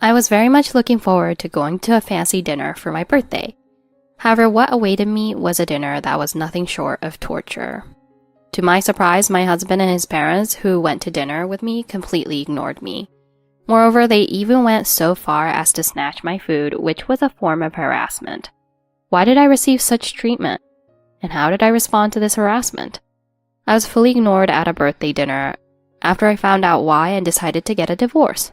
I was very much looking forward to going to a fancy dinner for my birthday. However, what awaited me was a dinner that was nothing short of torture. To my surprise, my husband and his parents, who went to dinner with me, completely ignored me. Moreover, they even went so far as to snatch my food, which was a form of harassment. Why did I receive such treatment? And how did I respond to this harassment? I was fully ignored at a birthday dinner after I found out why and decided to get a divorce.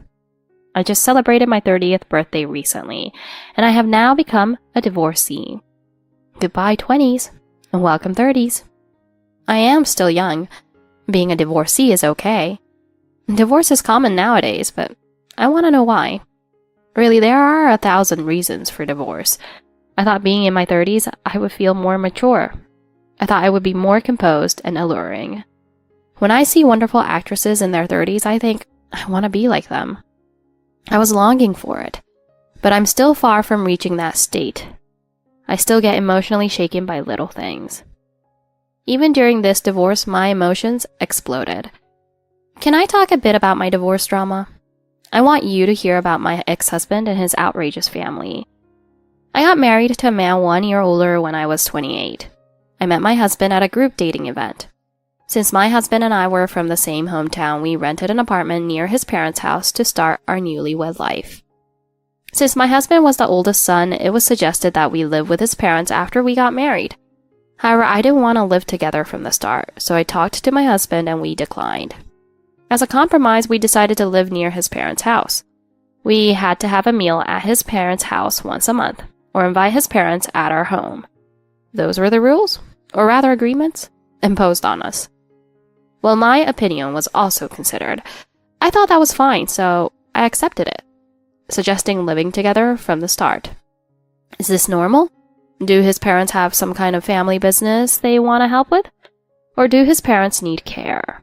I just celebrated my 30th birthday recently, and I have now become a divorcee. Goodbye 20s, and welcome 30s. I am still young. Being a divorcee is okay. Divorce is common nowadays, but I want to know why. Really, there are 1,000 reasons for divorce. I thought being in my 30s, I would feel more mature. I thought I would be more composed and alluring. When I see wonderful actresses in their 30s, I think, I want to be like them. I was longing for it, but I'm still far from reaching that state. I still get emotionally shaken by little things. Even during this divorce, my emotions exploded. Can I talk a bit about my divorce drama? I want you to hear about my ex-husband and his outrageous family. I got married to a man 1 year older when I was 28. I met my husband at a group dating event. Since my husband and I were from the same hometown, we rented an apartment near his parents' house to start our newlywed life. Since my husband was the oldest son, it was suggested that we live with his parents after we got married. However, I didn't want to live together from the start, so I talked to my husband and we declined. As a compromise, we decided to live near his parents' house. We had to have a meal at his parents' house once a month, or invite his parents at our home. Those were the rules, or rather agreements, imposed on us. Well, my opinion was also considered. I thought that was fine, so I accepted it, suggesting living together from the start. Is this normal? Do his parents have some kind of family business they want to help with? Or do his parents need care?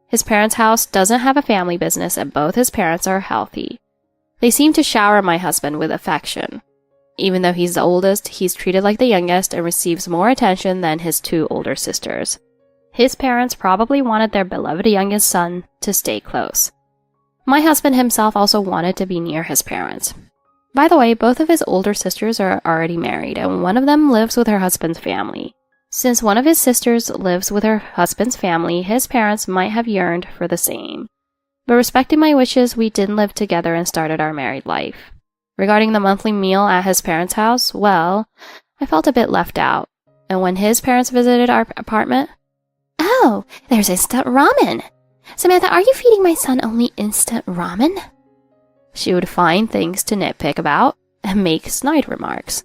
His parents' house doesn't have a family business and both his parents are healthy. They seem to shower my husband with affection. Even though he's the oldest, he's treated like the youngest and receives more attention than his 2 older sisters. His parents probably wanted their beloved youngest son to stay close. My husband himself also wanted to be near his parents. By the way, both of his older sisters are already married, and one of them lives with her husband's family. Since one of his sisters lives with her husband's family, his parents might have yearned for the same. But respecting my wishes, we didn't live together and started our married life. Regarding the monthly meal at his parents' house, well, I felt a bit left out. And when his parents visited our apartment, "Oh, there's instant ramen. Samantha, are you feeding my son only instant ramen?" She would find things to nitpick about and make snide remarks.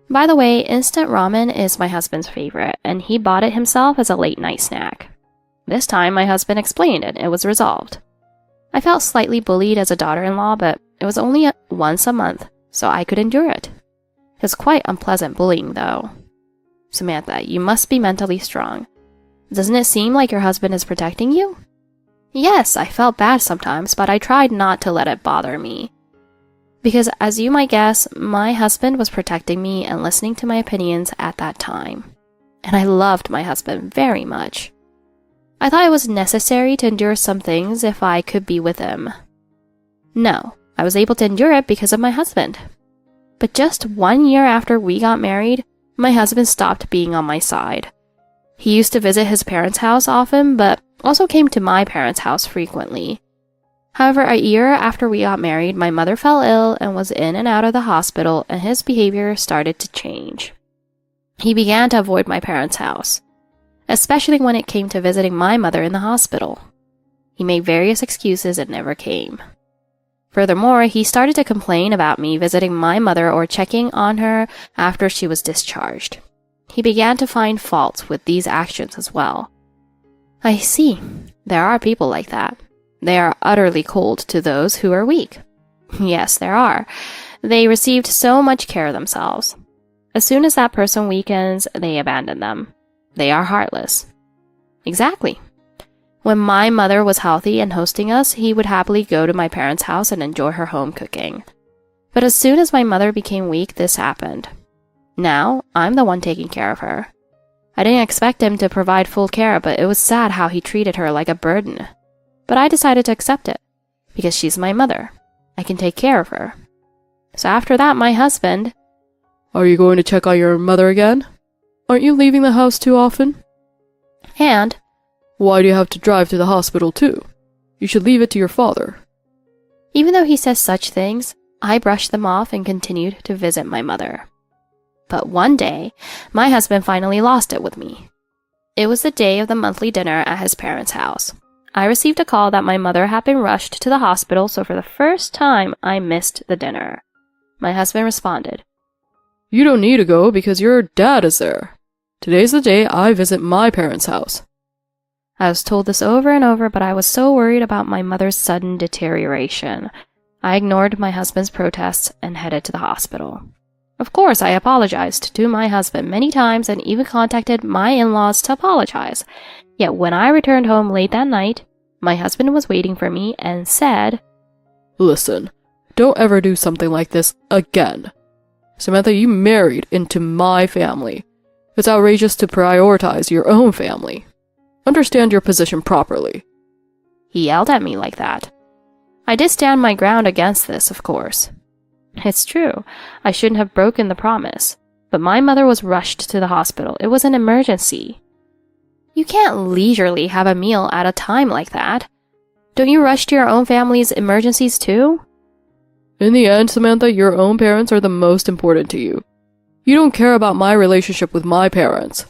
By the way, instant ramen is my husband's favorite, and he bought it himself as a late-night snack. This time, my husband explained it, and it was resolved. I felt slightly bullied as a daughter-in-law, but it was only once a month, so I could endure it. It was quite unpleasant bullying, though. Samantha, you must be mentally strong. Doesn't it seem like your husband is protecting you? Yes, I felt bad sometimes, but I tried not to let it bother me. Because, as you might guess, my husband was protecting me and listening to my opinions at that time. And I loved my husband very much. I thought it was necessary to endure some things if I could be with him. No, I was able to endure it because of my husband. But just 1 year after we got married, my husband stopped being on my side. He used to visit his parents' house often, but also came to my parents' house frequently. However, a year after we got married, my mother fell ill and was in and out of the hospital, and his behavior started to change. He began to avoid my parents' house, especially when it came to visiting my mother in the hospital. He made various excuses and never came. Furthermore, he started to complain about me visiting my mother or checking on her after she was discharged. He began to find faults with these actions as well. I see. There are people like that. They are utterly cold to those who are weak. Yes, there are. They received so much care themselves. As soon as that person weakens, they abandon them. They are heartless. Exactly. When my mother was healthy and hosting us, he would happily go to my parents' house and enjoy her home cooking. But as soon as my mother became weak, this happened. Now, I'm the one taking care of her. I didn't expect him to provide full care, but it was sad how he treated her like a burden. But I decided to accept it, because she's my mother, I can take care of her. So after that, my husband... Are you going to check on your mother again? Aren't you leaving the house too often? And... Why do you have to drive to the hospital too? You should leave it to your father. Even though he says such things, I brushed them off and continued to visit my mother. But one day, my husband finally lost it with me. It was the day of the monthly dinner at his parents' house. I received a call that my mother had been rushed to the hospital, so for the first time, I missed the dinner. My husband responded, You don't need to go because your dad is there. Today's the day I visit my parents' house. I was told this over and over, but I was so worried about my mother's sudden deterioration. I ignored my husband's protests and headed to the hospital. Of course, I apologized to my husband many times and even contacted my in-laws to apologize. Yet when I returned home late that night, my husband was waiting for me and said, Listen, don't ever do something like this again. Samantha, you married into my family. It's outrageous to prioritize your own family. Understand your position properly. He yelled at me like that. I did stand my ground against this, of course. It's true, I shouldn't have broken the promise, but my mother was rushed to the hospital. It was an emergency. You can't leisurely have a meal at a time like that. Don't you rush to your own family's emergencies too? In the end, Samantha, your own parents are the most important to you. You don't care about my relationship with my parents.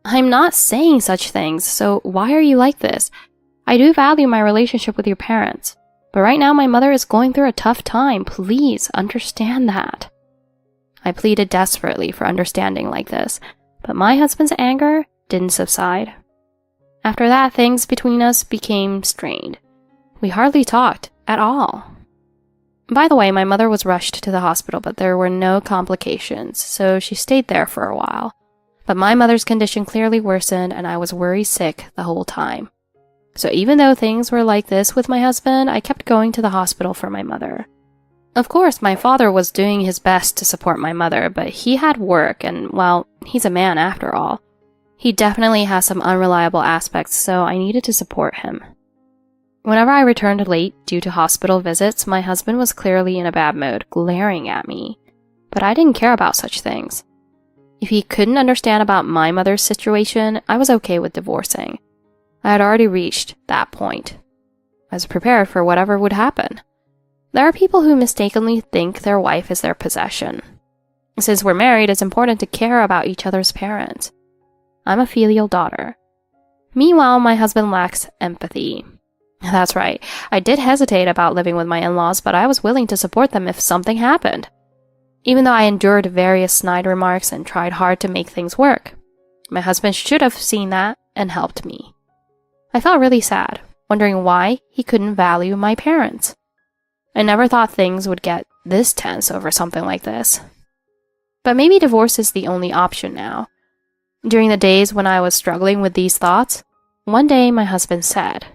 I'm not saying such things, so why are you like this? I do value my relationship with your parents, but right now my mother is going through a tough time. Please understand that. I pleaded desperately for understanding like this, but my husband's anger didn't subside. After that, things between us became strained. We hardly talked at all. By the way, my mother was rushed to the hospital, but there were no complications, so she stayed there for a while. But my mother's condition clearly worsened, and I was worried sick the whole time. So even though things were like this with my husband, I kept going to the hospital for my mother. Of course, my father was doing his best to support my mother, but he had work, and, well, he's a man after all. He definitely has some unreliable aspects, so I needed to support him. Whenever I returned late due to hospital visits, my husband was clearly in a bad mood, glaring at me. But I didn't care about such things. If he couldn't understand about my mother's situation, I was okay with divorcing. I had already reached that point. I was prepared for whatever would happen. There are people who mistakenly think their wife is their possession. Since we're married, it's important to care about each other's parents. I'm a filial daughter. Meanwhile, my husband lacks empathy. That's right, I did hesitate about living with my in-laws, but I was willing to support them if something happened. Even though I endured various snide remarks and tried hard to make things work, my husband should have seen that and helped me. I felt really sad, wondering why he couldn't value my parents. I never thought things would get this tense over something like this. But maybe divorce is the only option now. During the days when I was struggling with these thoughts, one day my husband said,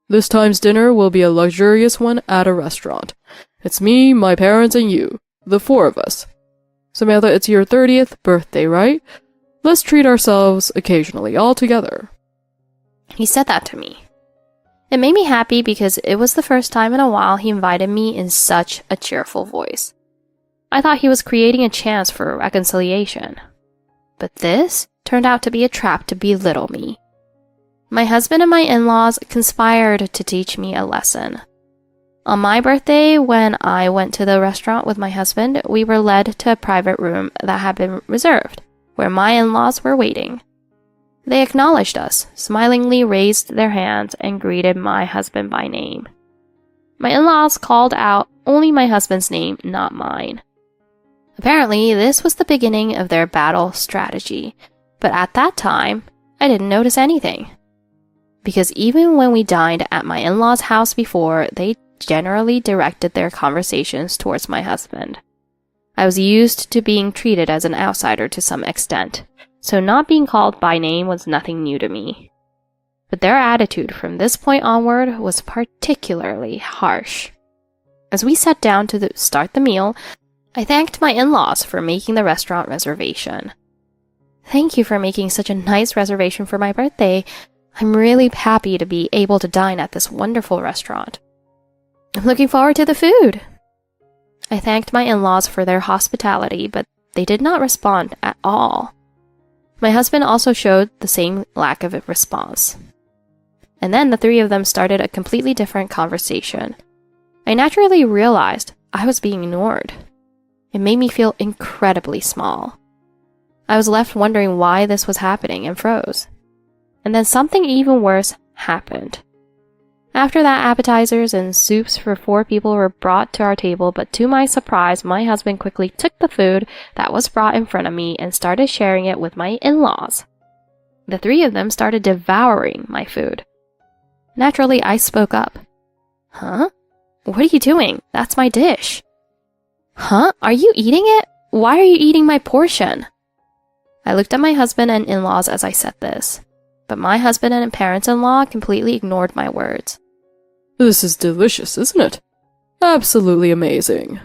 This time's dinner will be a luxurious one at a restaurant. It's me, my parents, and you. The four of us. Samantha, it's your 30th birthday, right? Let's treat ourselves occasionally, all together. He said that to me. It made me happy because it was the first time in a while he invited me in such a cheerful voice. I thought he was creating a chance for reconciliation. But this turned out to be a trap to belittle me. My husband and my in-laws conspired to teach me a lesson. On my birthday, when I went to the restaurant with my husband, we were led to a private room that had been reserved, where my in-laws were waiting. They acknowledged us, smilingly raised their hands, and greeted my husband by name. My in-laws called out only my husband's name, not mine. Apparently, this was the beginning of their battle strategy, but at that time, I didn't notice anything. Because even when we dined at my in-laws' house before, they generally directed their conversations towards my husband. I was used to being treated as an outsider to some extent, so not being called by name was nothing new to me. But their attitude from this point onward was particularly harsh. As we sat down to start the meal, I thanked my in-laws for making the restaurant reservation. Thank you for making such a nice reservation for my birthday. I'm really happy to be able to dine at this wonderful restaurant. I'm looking forward to the food. I thanked my in-laws for their hospitality, but they did not respond at all. My husband also showed the same lack of a response. And then the three of them started a completely different conversation. I naturally realized I was being ignored. It made me feel incredibly small. I was left wondering why this was happening and froze. And then something even worse happened. After that, appetizers and soups for 4 people were brought to our table, but to my surprise, my husband quickly took the food that was brought in front of me and started sharing it with my in-laws. The 3 of them started devouring my food. Naturally, I spoke up. Huh? What are you doing? That's my dish. Huh? Are you eating it? Why are you eating my portion? I looked at my husband and in-laws as I said this, but my husband and parents-in-law completely ignored my words. This is delicious, isn't it? Absolutely amazing.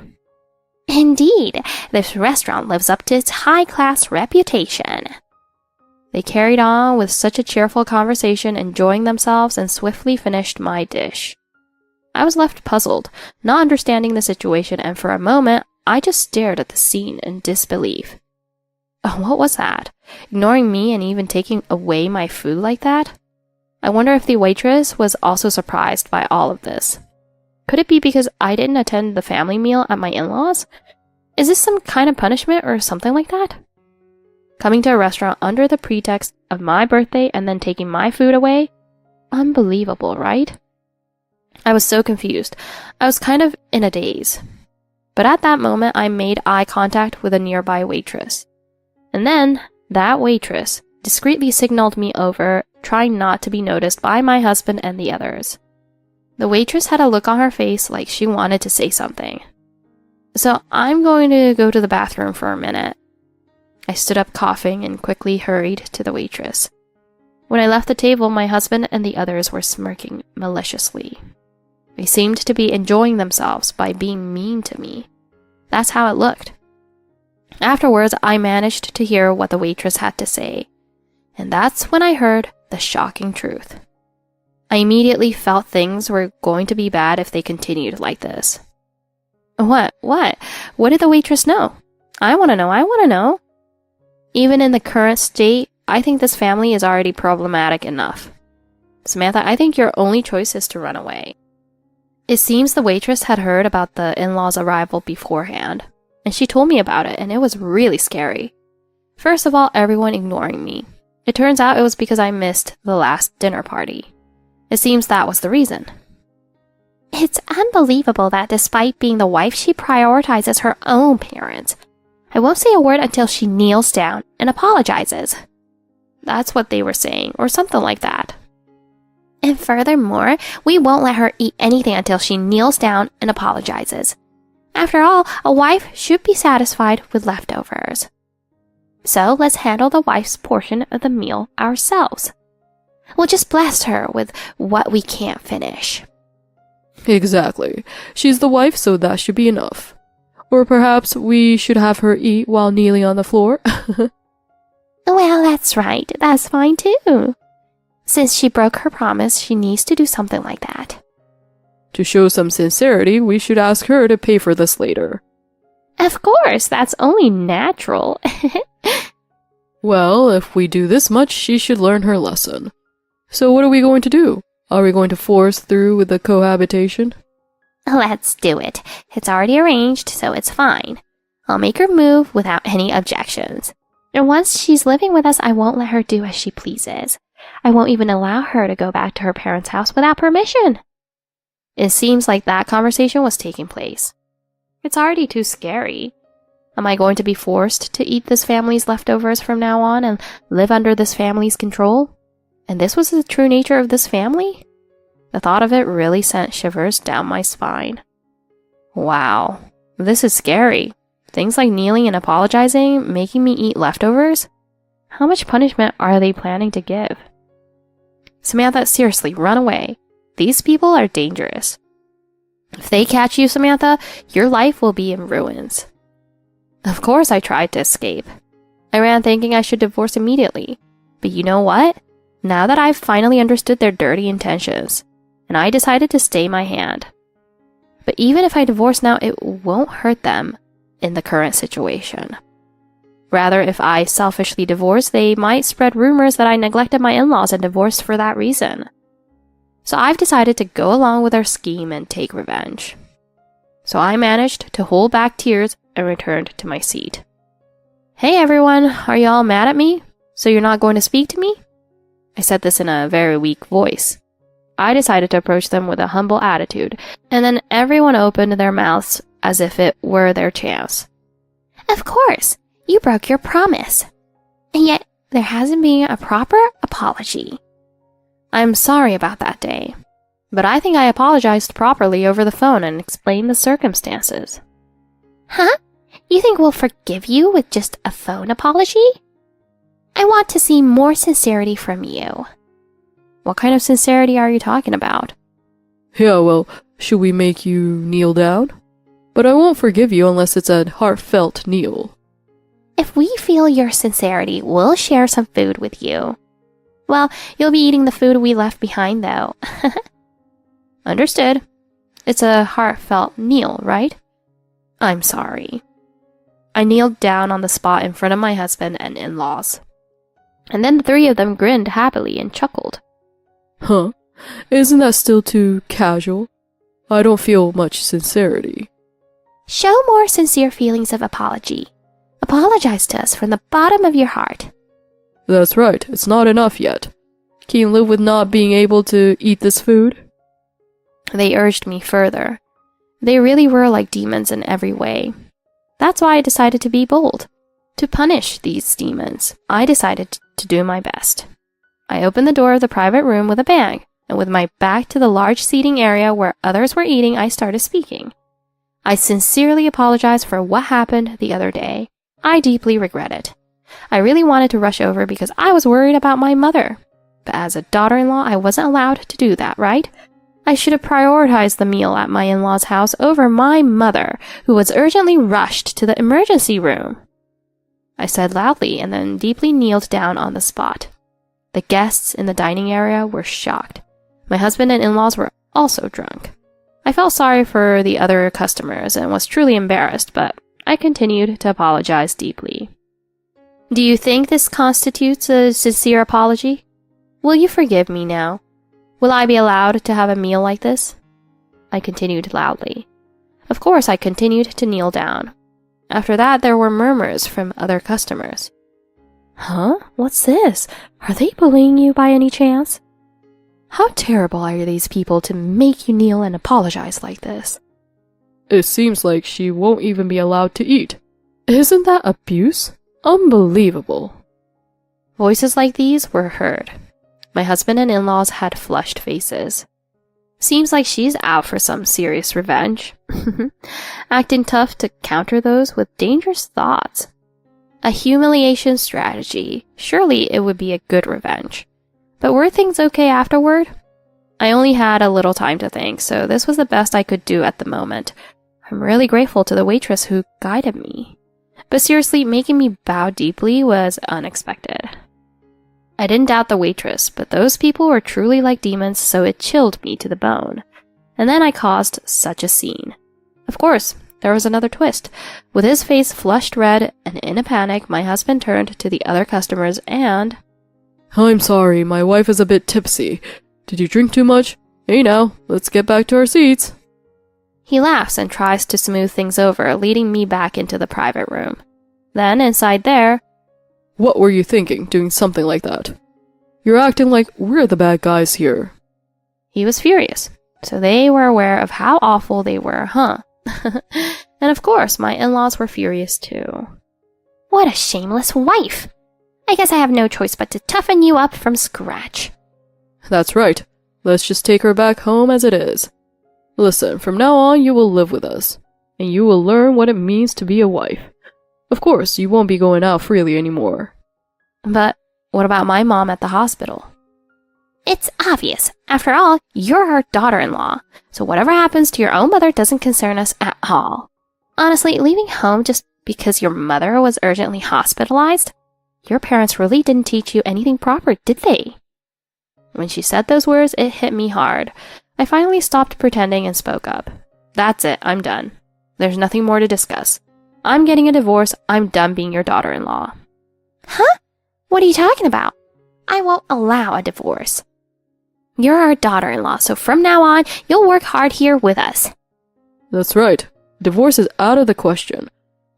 Indeed, this restaurant lives up to its high-class reputation. They carried on with such a cheerful conversation, enjoying themselves, and swiftly finished my dish. I was left puzzled, not understanding the situation, and for a moment, I just stared at the scene in disbelief. Oh, what was that? Ignoring me and even taking away my food like that? I wonder if the waitress was also surprised by all of this. Could it be because I didn't attend the family meal at my in-laws? Is this some kind of punishment or something like that? Coming to a restaurant under the pretext of my birthday and then taking my food away? Unbelievable, right? I was so confused. I was kind of in a daze. But at that moment, I made eye contact with a nearby waitress. And then, that waitress discreetly signaled me over, trying not to be noticed by my husband and the others. The waitress had a look on her face like she wanted to say something. So I'm going to go to the bathroom for a minute. I stood up coughing and quickly hurried to the waitress. When I left the table, my husband and the others were smirking maliciously. They seemed to be enjoying themselves by being mean to me. That's how it looked. Afterwards, I managed to hear what the waitress had to say. And that's when I heard the shocking truth. I immediately felt things were going to be bad if they continued like this. What? What did the waitress know? I want to know. Even in the current state, I think this family is already problematic enough. Samantha, I think your only choice is to run away. It seems the waitress had heard about the in-laws' arrival beforehand, and she told me about it, and it was really scary. First of all, everyone ignoring me. It turns out it was because I missed the last dinner party. It seems that was the reason. It's unbelievable that despite being the wife, she prioritizes her own parents. I won't say a word until she kneels down and apologizes. That's what they were saying, or something like that. And furthermore, we won't let her eat anything until she kneels down and apologizes. After all, a wife should be satisfied with leftovers. So let's handle the wife's portion of the meal ourselves. We'll just blast her with what we can't finish. Exactly. She's the wife, so that should be enough. Or perhaps we should have her eat while kneeling on the floor. Well, that's right. That's fine too. Since she broke her promise, she needs to do something like that. To show some sincerity, we should ask her to pay for this later. Of course, that's only natural. Well, if we do this much, she should learn her lesson. So what are we going to do? Are we going to force through with the cohabitation? Let's do it. It's already arranged, so it's fine. I'll make her move without any objections. And once she's living with us, I won't let her do as she pleases. I won't even allow her to go back to her parents' house without permission. It seems like that conversation was taking place. It's already too scary. Am I going to be forced to eat this family's leftovers from now on and live under this family's control? And this was the true nature of this family? The thought of it really sent shivers down my spine. Wow, this is scary. Things like kneeling and apologizing, making me eat leftovers? How much punishment are they planning to give? Samantha, seriously, run away. These people are dangerous. If they catch you, Samantha, your life will be in ruins. Of course I tried to escape. I ran thinking I should divorce immediately. But you know what? Now that I've finally understood their dirty intentions, and I decided to stay my hand. But even if I divorce now, it won't hurt them in the current situation. Rather, if I selfishly divorce, they might spread rumors that I neglected my in-laws and divorced for that reason. So I've decided to go along with their scheme and take revenge. So I managed to hold back tears and returned to my seat. Hey everyone, are y'all mad at me? So you're not going to speak to me? I said this in a very weak voice. I decided to approach them with a humble attitude, and then everyone opened their mouths as if it were their chance. Of course, you broke your promise. And yet, there hasn't been a proper apology. I'm sorry about that day, but I think I apologized properly over the phone and explained the circumstances. Huh? You think we'll forgive you with just a phone apology? I want to see more sincerity from you. What kind of sincerity are you talking about? Yeah, well, should we make you kneel down? But I won't forgive you unless it's a heartfelt kneel. If we feel your sincerity, we'll share some food with you. Well, you'll be eating the food we left behind, though. Understood. It's a heartfelt kneel, right? I'm sorry. I kneeled down on the spot in front of my husband and in-laws. And then the three of them grinned happily and chuckled. Huh? Isn't that still too casual? I don't feel much sincerity. Show more sincere feelings of apology. Apologize to us from the bottom of your heart. That's right, it's not enough yet. Can you live with not being able to eat this food? They urged me further. They really were like demons in every way. That's why I decided to be bold. To punish these demons, I decided to do my best. I opened the door of the private room with a bang, and with my back to the large seating area where others were eating, I started speaking. I sincerely apologized for what happened the other day. I deeply regret it. I really wanted to rush over because I was worried about my mother. But as a daughter-in-law, I wasn't allowed to do that, right? I should have prioritized the meal at my in-law's house over my mother, who was urgently rushed to the emergency room. I said loudly and then deeply kneeled down on the spot. The guests in the dining area were shocked. My husband and in-laws were also drunk. I felt sorry for the other customers and was truly embarrassed, but I continued to apologize deeply. Do you think this constitutes a sincere apology? Will you forgive me now? Will I be allowed to have a meal like this? I continued loudly. Of course, I continued to kneel down. After that, there were murmurs from other customers. Huh? What's this? Are they bullying you by any chance? How terrible are these people to make you kneel and apologize like this? It seems like she won't even be allowed to eat. Isn't that abuse? Unbelievable. Voices like these were heard. My husband and in-laws had flushed faces. Seems like she's out for some serious revenge. Acting tough to counter those with dangerous thoughts. A humiliation strategy. Surely it would be a good revenge. But were things okay afterward? I only had a little time to think, so this was the best I could do at the moment. I'm really grateful to the waitress who guided me. But seriously, making me bow deeply was unexpected. I didn't doubt the waitress, but those people were truly like demons, so it chilled me to the bone. And then I caused such a scene. Of course, there was another twist. With his face flushed red and in a panic, my husband turned to the other customers and... I'm sorry, my wife is a bit tipsy. Did you drink too much? Hey now, let's get back to our seats. He laughs and tries to smooth things over, leading me back into the private room. Then, inside there... What were you thinking, doing something like that? You're acting like we're the bad guys here. He was furious, so they were aware of how awful they were, huh? And of course, my in-laws were furious too. What a shameless wife! I guess I have no choice but to toughen you up from scratch. That's right. Let's just take her back home as it is. Listen, from now on you will live with us, and you will learn what it means to be a wife. Of course, you won't be going out freely anymore. But what about my mom at the hospital? It's obvious. After all, you're her daughter-in-law, so whatever happens to your own mother doesn't concern us at all. Honestly, leaving home just because your mother was urgently hospitalized? Your parents really didn't teach you anything proper, did they? When she said those words, it hit me hard. I finally stopped pretending and spoke up. That's it, I'm done. There's nothing more to discuss. I'm getting a divorce, I'm done being your daughter-in-law. Huh? What are you talking about? I won't allow a divorce. You're our daughter-in-law, so from now on, you'll work hard here with us. That's right. Divorce is out of the question.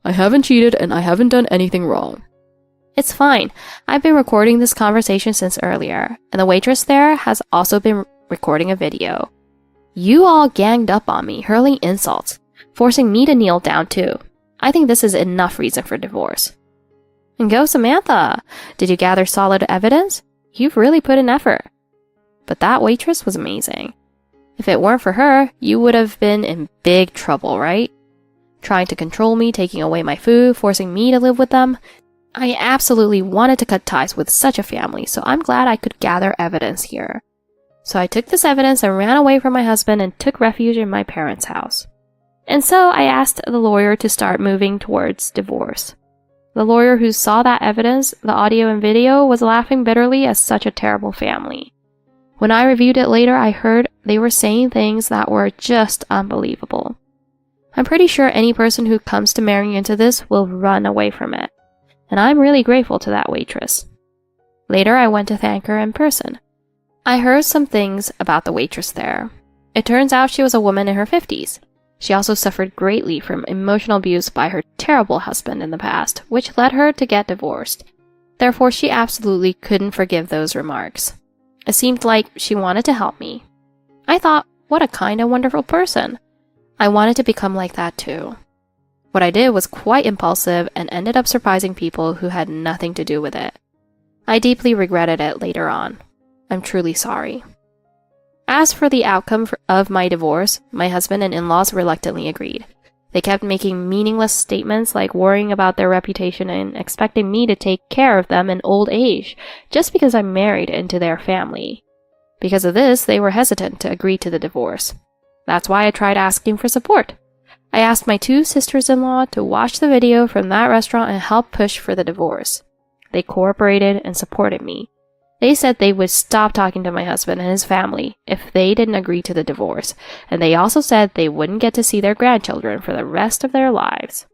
I haven't cheated and I haven't done anything wrong. It's fine. I've been recording this conversation since earlier, and the waitress there has also been recording a video. You all ganged up on me, hurling insults, forcing me to kneel down too. I think this is enough reason for divorce. And go Samantha! Did you gather solid evidence? You've really put in effort. But that waitress was amazing. If it weren't for her, you would have been in big trouble, right? Trying to control me, taking away my food, forcing me to live with them. I absolutely wanted to cut ties with such a family, so I'm glad I could gather evidence here. So I took this evidence and ran away from my husband and took refuge in my parents' house. And so I asked the lawyer to start moving towards divorce. The lawyer who saw that evidence, the audio and video, was laughing bitterly at such a terrible family. When I reviewed it later, I heard they were saying things that were just unbelievable. I'm pretty sure any person who comes to marrying into this will run away from it. And I'm really grateful to that waitress. Later, I went to thank her in person. I heard some things about the waitress there. It turns out she was a woman in her 50s. She also suffered greatly from emotional abuse by her terrible husband in the past, which led her to get divorced. Therefore, she absolutely couldn't forgive those remarks. It seemed like she wanted to help me. I thought, what a kind and wonderful person. I wanted to become like that too. What I did was quite impulsive and ended up surprising people who had nothing to do with it. I deeply regretted it later on. I'm truly sorry. As for the outcome of my divorce, my husband and in-laws reluctantly agreed. They kept making meaningless statements like worrying about their reputation and expecting me to take care of them in old age, just because I'm married into their family. Because of this, they were hesitant to agree to the divorce. That's why I tried asking for support. I asked my 2 sisters-in-law to watch the video from that restaurant and help push for the divorce. They cooperated and supported me. They said they would stop talking to my husband and his family if they didn't agree to the divorce, and they also said they wouldn't get to see their grandchildren for the rest of their lives.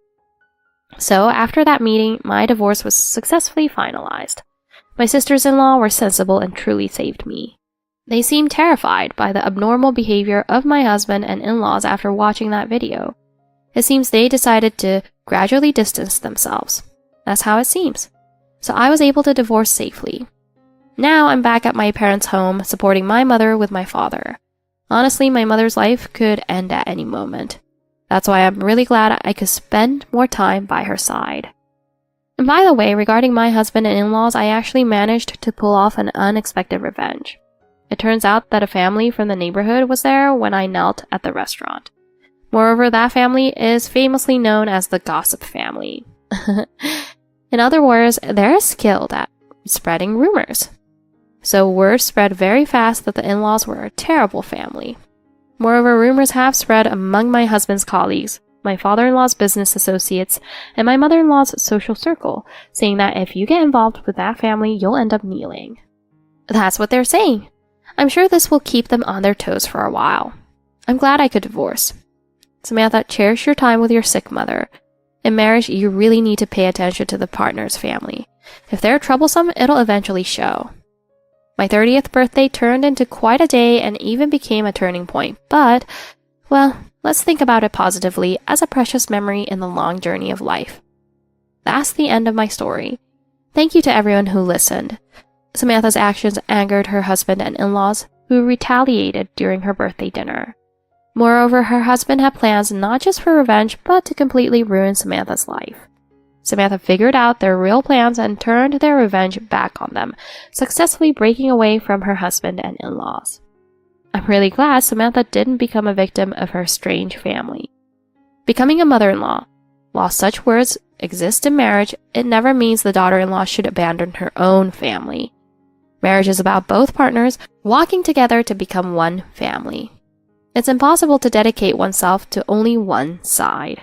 So after that meeting, my divorce was successfully finalized. My sisters-in-law were sensible and truly saved me. They seemed terrified by the abnormal behavior of my husband and in-laws after watching that video. It seems they decided to gradually distance themselves. That's how it seems. So I was able to divorce safely. Now I'm back at my parents' home, supporting my mother with my father. Honestly, my mother's life could end at any moment. That's why I'm really glad I could spend more time by her side. And by the way, regarding my husband and in-laws, I actually managed to pull off an unexpected revenge. It turns out that a family from the neighborhood was there when I knelt at the restaurant. Moreover, that family is famously known as the gossip family. In other words, they're skilled at spreading rumors. So word spread very fast that the in-laws were a terrible family. Moreover, rumors have spread among my husband's colleagues, my father-in-law's business associates, and my mother-in-law's social circle, saying that if you get involved with that family, you'll end up kneeling. That's what they're saying. I'm sure this will keep them on their toes for a while. I'm glad I could divorce. Samantha, cherish your time with your sick mother. In marriage, you really need to pay attention to the partner's family. If they're troublesome, it'll eventually show. My 30th birthday turned into quite a day and even became a turning point, but, well, let's think about it positively as a precious memory in the long journey of life. That's the end of my story. Thank you to everyone who listened. Samantha's actions angered her husband and in-laws, who retaliated during her birthday dinner. Moreover, her husband had plans not just for revenge, but to completely ruin Samantha's life. Samantha figured out their real plans and turned their revenge back on them, successfully breaking away from her husband and in-laws. I'm really glad Samantha didn't become a victim of her strange family. Becoming a mother-in-law. While such words exist in marriage, it never means the daughter-in-law should abandon her own family. Marriage is about both partners walking together to become one family. It's impossible to dedicate oneself to only one side.